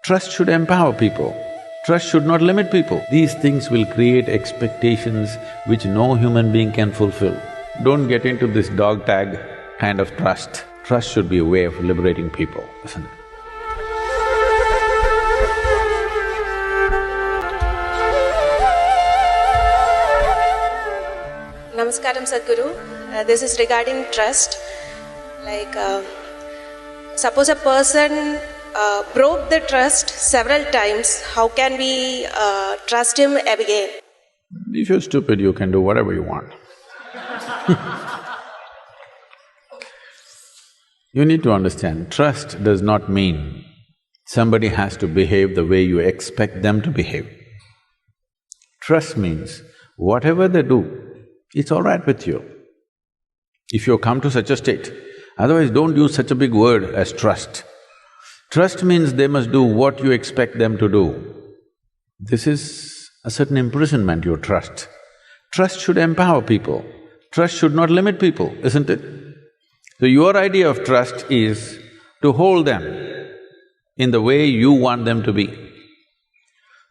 Trust should empower people. Trust should not limit people. These things will create expectations which no human being can fulfill. Don't get into this dog tag kind of trust. Trust should be a way of liberating people, isn't it? Namaskaram Sadhguru. This is regarding trust. Suppose a person broke the trust several times, how can we trust him again? If you're stupid, you can do whatever you want. You need to understand, trust does not mean somebody has to behave the way you expect them to behave. Trust means whatever they do, it's all right with you. If you come to such a state, otherwise don't use such a big word as trust. Trust means they must do what you expect them to do. This is a certain imprisonment, your trust. Trust should empower people. Trust should not limit people, isn't it? So your idea of trust is to hold them in the way you want them to be.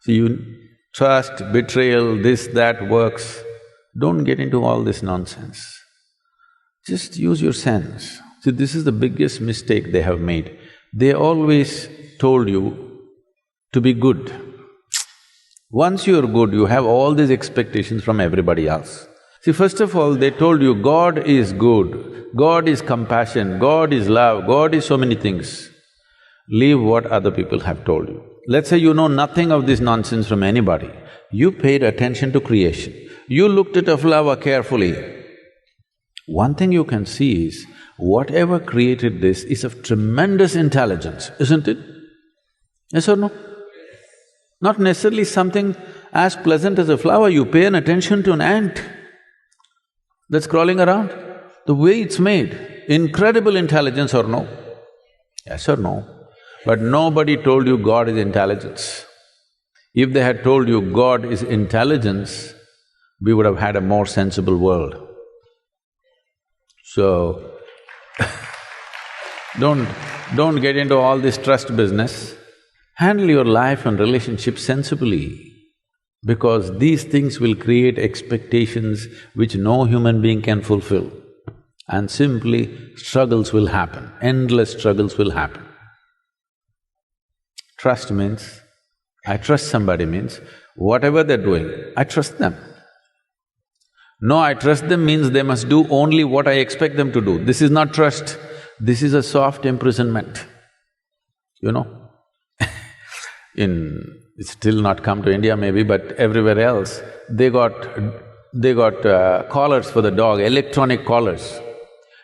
So you trust, betrayal, this, that works. Don't get into all this nonsense. Just use your sense. See, this is the biggest mistake they have made. They always told you to be good. Once you're good, you have all these expectations from everybody else. See, first of all, they told you God is good, God is compassion, God is love, God is so many things. Leave what other people have told you. Let's say you know nothing of this nonsense from anybody. You paid attention to creation. You looked at a flower carefully. One thing you can see is, whatever created this is of tremendous intelligence, isn't it? Yes or no? Not necessarily something as pleasant as a flower, you pay an attention to an ant that's crawling around. The way it's made, incredible intelligence or no? Yes or no? But nobody told you God is intelligence. If they had told you God is intelligence, we would have had a more sensible world. So, don't get into all this trust business. Handle your life and relationships sensibly, because these things will create expectations which no human being can fulfill. And simply, struggles will happen, endless struggles will happen. Trust means, I trust somebody means, whatever they're doing, I trust them. No, I trust them means they must do only what I expect them to do. This is not trust, this is a soft imprisonment, you know. It's still not come to India maybe, but everywhere else, they got collars for the dog, electronic collars.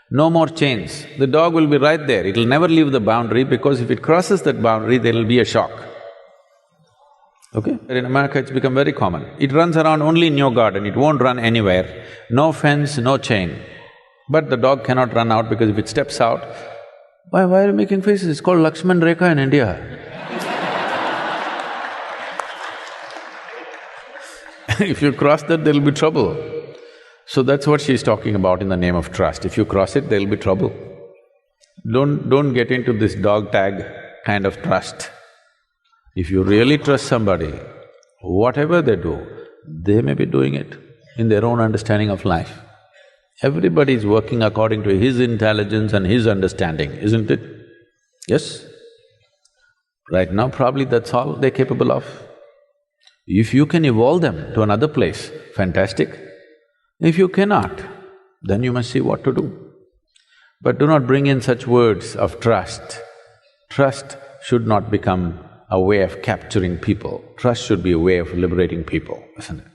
No more chains. The dog will be right there, it'll never leave the boundary, because if it crosses that boundary, there'll be a shock. Okay? In America, it's become very common. It runs around only in your garden, it won't run anywhere. No fence, no chain. But the dog cannot run out, because if it steps out… Why are you making faces? It's called Lakshman Rekha in India. If you cross that, there'll be trouble. So that's what she's talking about in the name of trust. If you cross it, there'll be trouble. Don't get into this dog tag kind of trust. If you really trust somebody, whatever they do, they may be doing it in their own understanding of life. Everybody is working according to his intelligence and his understanding, isn't it? Yes? Right now, probably that's all they're capable of. If you can evolve them to another place, fantastic. If you cannot, then you must see what to do. But do not bring in such words of trust. Trust should not become a way of capturing people. Trust should be a way of liberating people, isn't it?